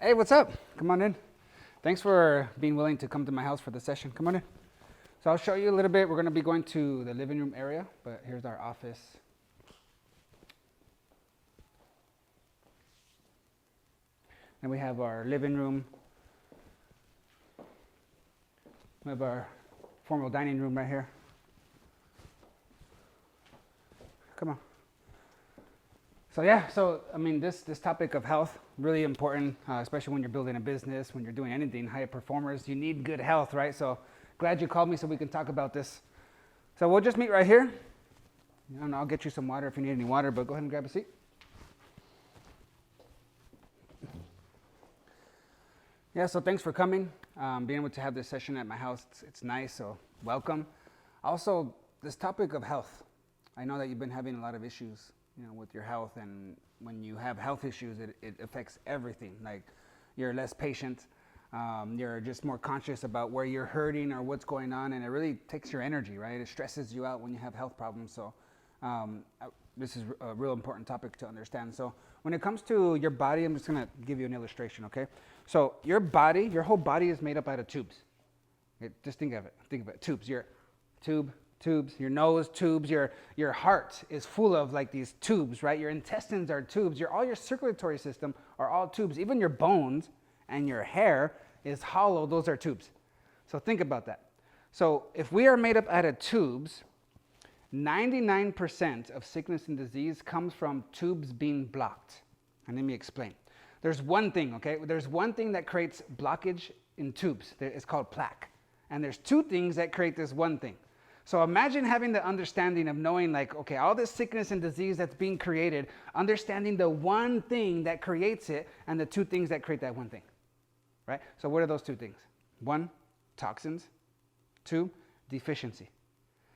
Hey, what's up? Come on in. Thanks for being willing to come to my house for the session. Come on in. So I'll show you a little bit. We're going to be going to the living room area, but here's our office. And we have our living room. We have our formal dining room right here. Come on. So I mean, this topic of health, really important, especially when you're building a business, when you're doing anything, high performers, you need good health, right? So glad you called me so we can talk about this. So we'll just meet right here. And I'll get you some water if you need any water, but go ahead and grab a seat. Yeah, so thanks for coming. Being able to have this session at my house, it's nice, so welcome. Also, this topic of health. I know that you've been having a lot of issues, with your health, and when you have health issues, it affects everything. Like, you're less patient, you're just more conscious about where you're hurting or what's going on, and it really takes your energy, right? It stresses you out when you have health problems. So this is a real important topic to understand. So when it comes to your body, I'm just going to give you an illustration, okay? So your body, your whole body is made up out of tubes. Okay, just think of it, tubes. Your tubes, your nose, tubes, your heart is full of like these tubes, right? Your intestines are tubes, all your circulatory system are all tubes. Even your bones and your hair is hollow, those are tubes. So think about that. So if we are made up out of tubes, 99% of sickness and disease comes from tubes being blocked. And let me explain. There's one thing, okay? There's one thing that creates blockage in tubes. It's called plaque. And there's two things that create this one thing. So imagine having the understanding of knowing, like, okay, all this sickness and disease that's being created, understanding the one thing that creates it and the two things that create that one thing, right? So what are those two things? One, toxins. Two, deficiency.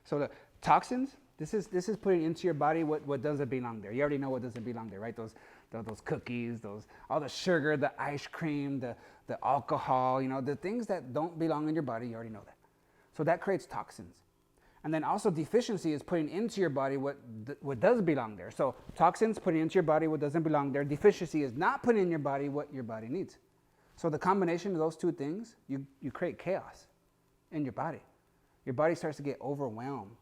So the toxins, this is putting into your body what doesn't belong there. You already know what doesn't belong there, right? Those cookies, all the sugar, the ice cream, the alcohol, the things that don't belong in your body, you already know that. So that creates toxins. And then also deficiency is putting into your body what does belong there. So toxins putting into your body what doesn't belong there. Deficiency is not putting in your body what your body needs. So the combination of those two things, you create chaos in your body. Your body starts to get overwhelmed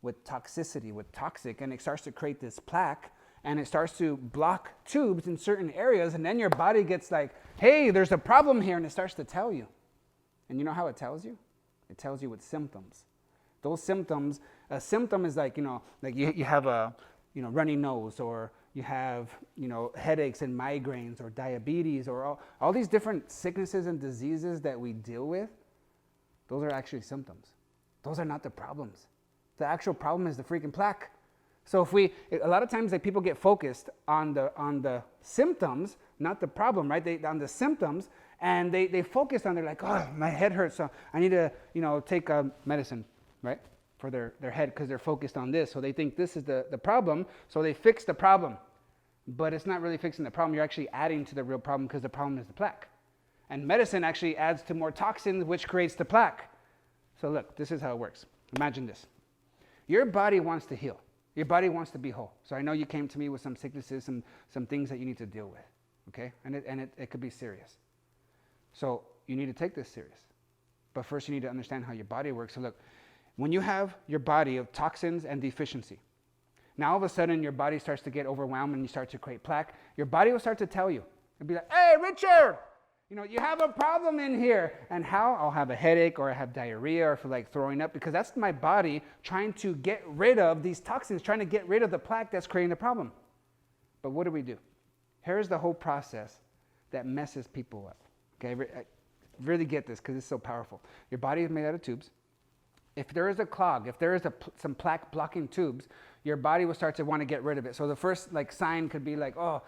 with toxicity, with toxic, and it starts to create this plaque, and it starts to block tubes in certain areas, and then your body gets like, hey, there's a problem here, and it starts to tell you. And you know how it tells you? It tells you with symptoms. Those symptoms, a symptom is like, you have a, runny nose, or you have, headaches and migraines, or diabetes, or all these different sicknesses and diseases that we deal with. Those are actually symptoms. Those are not the problems. The actual problem is the freaking plaque. So a lot of times people get focused on the symptoms, not the problem, right? On the symptoms, and they focus on, they're like, oh, my head hurts, so I need to, take medicine, right, for their head, because they're focused on this. So they think this is the problem, so they fix the problem. But it's not really fixing the problem. You're actually adding to the real problem, because the problem is the plaque. And medicine actually adds to more toxins, which creates the plaque. So look, this is how it works. Imagine this. Your body wants to heal. Your body wants to be whole. So I know you came to me with some sicknesses, some things that you need to deal with, okay? And it could be serious. So you need to take this serious. But first you need to understand how your body works. So look, when you have your body of toxins and deficiency, now all of a sudden your body starts to get overwhelmed and you start to create plaque. Your body will start to tell you. It'll be like, hey, Richard, you have a problem in here. And how? I'll have a headache, or I have diarrhea, or feel like throwing up, because that's my body trying to get rid of these toxins, trying to get rid of the plaque that's creating the problem. But what do? Here's the whole process that messes people up. Okay, really get this, because it's so powerful. Your body is made out of tubes. If there is a clog, if there is some plaque blocking tubes, your body will start to want to get rid of it. So the first sign could be like, oh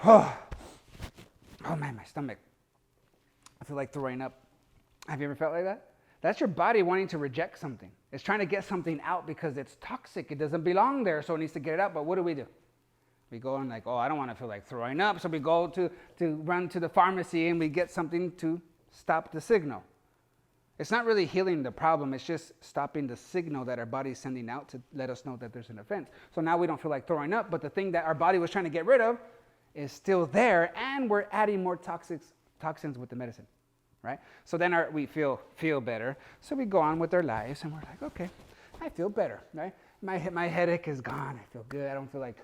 man, my stomach, I feel like throwing up. Have you ever felt like that? That's your body wanting to reject something. It's trying to get something out because it's toxic. It doesn't belong there, so it needs to get it out. But what do? We go and I don't want to feel like throwing up. So we go to run to the pharmacy, and we get something to stop the signal. It's not really healing the problem. It's just stopping the signal that our body is sending out to let us know that there's an offense. So now we don't feel like throwing up, but the thing that our body was trying to get rid of is still there, and we're adding more toxins with the medicine, right? So then we feel better. So we go on with our lives, and we're like, okay, I feel better, right? My headache is gone. I feel good. I don't feel like,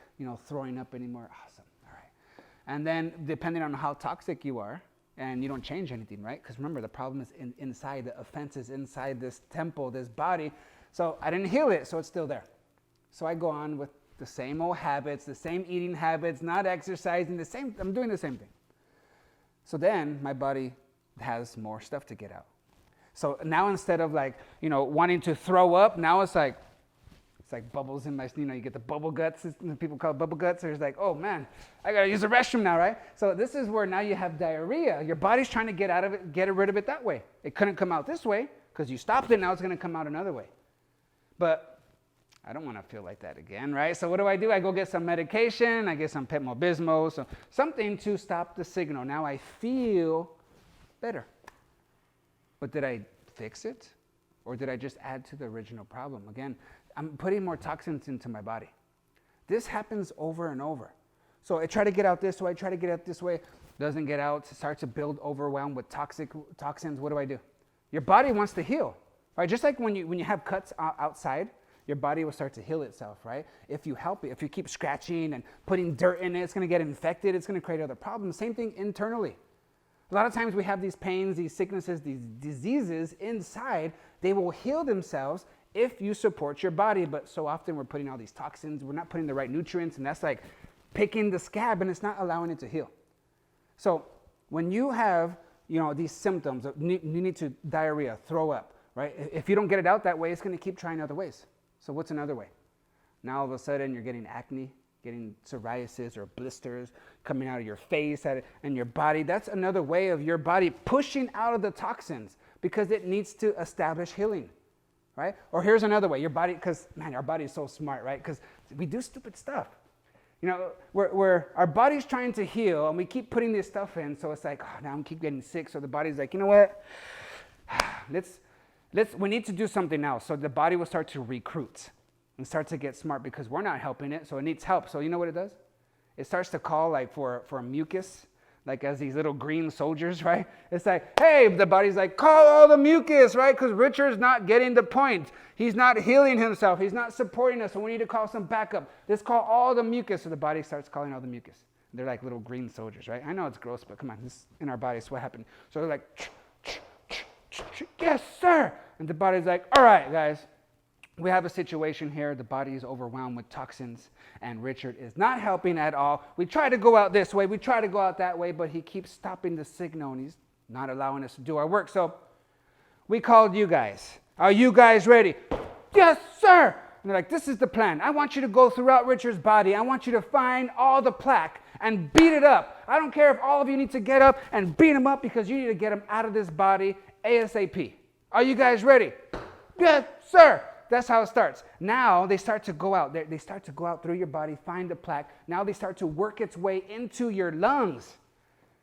throwing up anymore. Awesome. All right. And then depending on how toxic you are, and you don't change anything, right? Because remember, the problem is inside. The offense is inside this temple, this body. So I didn't heal it, so it's still there. So I go on with the same old habits, the same eating habits, not exercising, I'm doing the same thing. So then my body has more stuff to get out. So now instead of wanting to throw up, now it's like bubbles in my, you get the bubble guts, people call it bubble guts. There's like, oh man, I gotta use the restroom now, right? So this is where now you have diarrhea. Your body's trying to get rid of it that way. It couldn't come out this way because you stopped it, now it's gonna come out another way. But I don't wanna feel like that again, right? So what do? I go get some medication, I get some Pepto-Bismol, so something to stop the signal. Now I feel better. But did I fix it? Or did I just add to the original problem? Again, I'm putting more toxins into my body. This happens over and over. So I try to get out this way, doesn't get out, starts to build overwhelmed with toxins. What do? Your body wants to heal, right? Just like when you have cuts outside, your body will start to heal itself, right? If you help it, if you keep scratching and putting dirt in it, it's going to get infected, it's going to create other problems. Same thing internally. A lot of times we have these pains, these sicknesses, these diseases inside. They will heal themselves if you support your body, but so often we're putting all these toxins, we're not putting the right nutrients, and that's like picking the scab, and it's not allowing it to heal. So when you have, these symptoms, you need to diarrhea, throw up, right? If you don't get it out that way, it's going to keep trying other ways. So what's another way? Now all of a sudden you're getting acne, getting psoriasis or blisters coming out of your face and your body. That's another way of your body pushing out of the toxins because it needs to establish healing. Right? Or here's another way, your body, because man, our body is so smart, right? Because we do stupid stuff. Where our body's trying to heal and we keep putting this stuff in, so it's like, oh, now I'm keep getting sick. So the body's like, you know what? We need to do something now. So the body will start to recruit and start to get smart because we're not helping it, so it needs help. So you know what it does? It starts to call for mucus, like as these little green soldiers, right? It's like, hey, the body's like, call all the mucus, right? Because Richard's not getting the point. He's not healing himself. He's not supporting us. So we need to call some backup. Let's call all the mucus. So the body starts calling all the mucus. They're like little green soldiers, right? I know it's gross, but come on, this is in our bodies. What happened? So they're like, yes, sir. And the body's like, all right, guys. We have a situation here. The body is overwhelmed with toxins, and Richard is not helping at all. We try to go out this way, we try to go out that way, but he keeps stopping the signal, and he's not allowing us to do our work. So we called you guys. Are you guys ready? Yes, sir. And they're like, this is the plan. I want you to go throughout Richard's body. I want you to find all the plaque and beat it up. I don't care if all of you need to get up and beat him up because you need to get him out of this body ASAP. Are you guys ready? Yes, sir. That's how it starts. Now they start to go out. They start to go out through your body, find the plaque. Now they start to work its way into your lungs.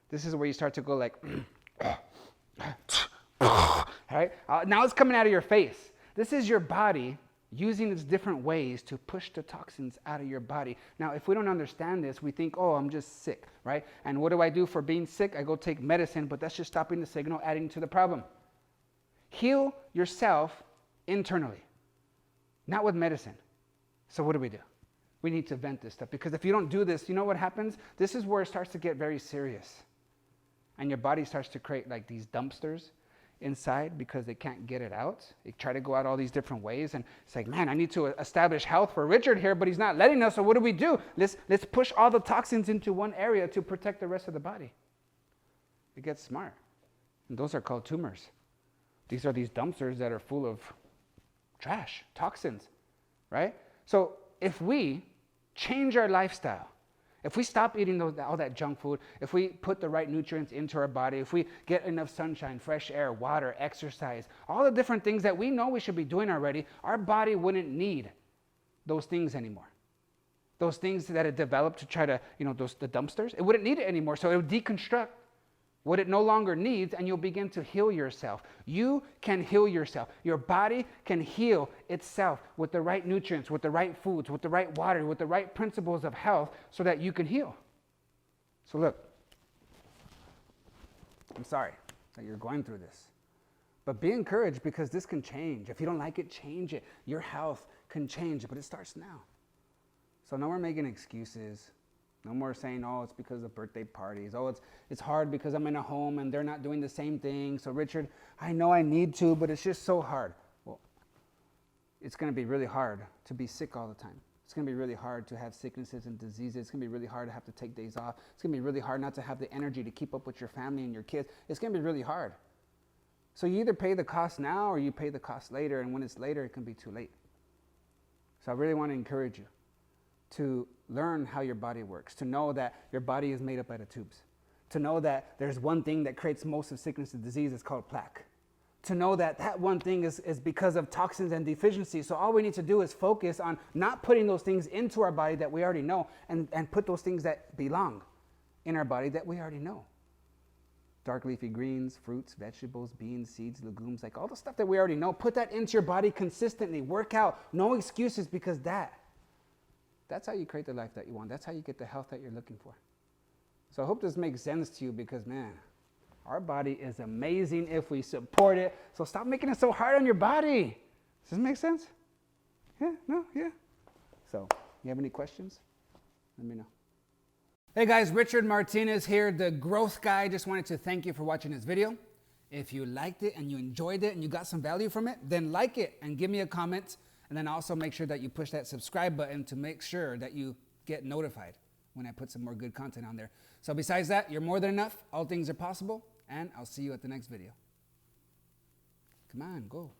This is where you start to go like, all right? Now it's coming out of your face. This is your body using its different ways to push the toxins out of your body. Now, if we don't understand this, we think, oh, I'm just sick, right? And what do I do for being sick? I go take medicine, but that's just stopping the signal, adding to the problem. Heal yourself internally. Not with medicine. So what do? We need to vent this stuff because if you don't do this, you know what happens? This is where it starts to get very serious. And your body starts to create like these dumpsters inside because they can't get it out. They try to go out all these different ways and it's like, man, I need to establish health for Richard here, but he's not letting us. So what do? Let's push all the toxins into one area to protect the rest of the body. It gets smart. And those are called tumors. These are these dumpsters that are full of trash, toxins, right? So if we change our lifestyle, if we stop eating all that junk food, if we put the right nutrients into our body, if we get enough sunshine, fresh air, water, exercise, all the different things that we know we should be doing already, our body wouldn't need those things anymore. Those things that it developed to try to, the dumpsters, it wouldn't need it anymore. So it would deconstruct what it no longer needs, and you'll begin to heal yourself. You can heal yourself. Your body can heal itself with the right nutrients, with the right foods, with the right water, with the right principles of health so that you can heal. So look, I'm sorry that you're going through this, but be encouraged because this can change. If you don't like it, change it. Your health can change, but it starts now. So no more making excuses. No more saying, oh, it's because of birthday parties. Oh, it's hard because I'm in a home and they're not doing the same thing. So Richard, I know I need to, but it's just so hard. Well, it's going to be really hard to be sick all the time. It's going to be really hard to have sicknesses and diseases. It's going to be really hard to have to take days off. It's going to be really hard not to have the energy to keep up with your family and your kids. It's going to be really hard. So you either pay the cost now or you pay the cost later. And when it's later, it can be too late. So I really want to encourage you to learn how your body works, to know that your body is made up out of tubes, to know that there's one thing that creates most of sickness and disease. It's called plaque. To know that that one thing is because of toxins and deficiency. So all we need to do is focus on not putting those things into our body that we already know and put those things that belong in our body that we already know. Dark leafy greens, fruits, vegetables, beans, seeds, legumes, like all the stuff that we already know. Put that into your body consistently. Work out. No excuses, because that's how you create the life that you want. That's how you get the health that you're looking for. So I hope this makes sense to you, because, man, our body is amazing if we support it. So stop making it so hard on your body. Does this make sense? Yeah? No? Yeah? So, you have any questions? Let me know. Hey guys, Richard Martinez here, the growth guy. Just wanted to thank you for watching this video. If you liked it and you enjoyed it and you got some value from it, then like it and give me a comment. And then also make sure that you push that subscribe button to make sure that you get notified when I put some more good content on there. So besides that, you're more than enough. All things are possible. And I'll see you at the next video. Come on, go.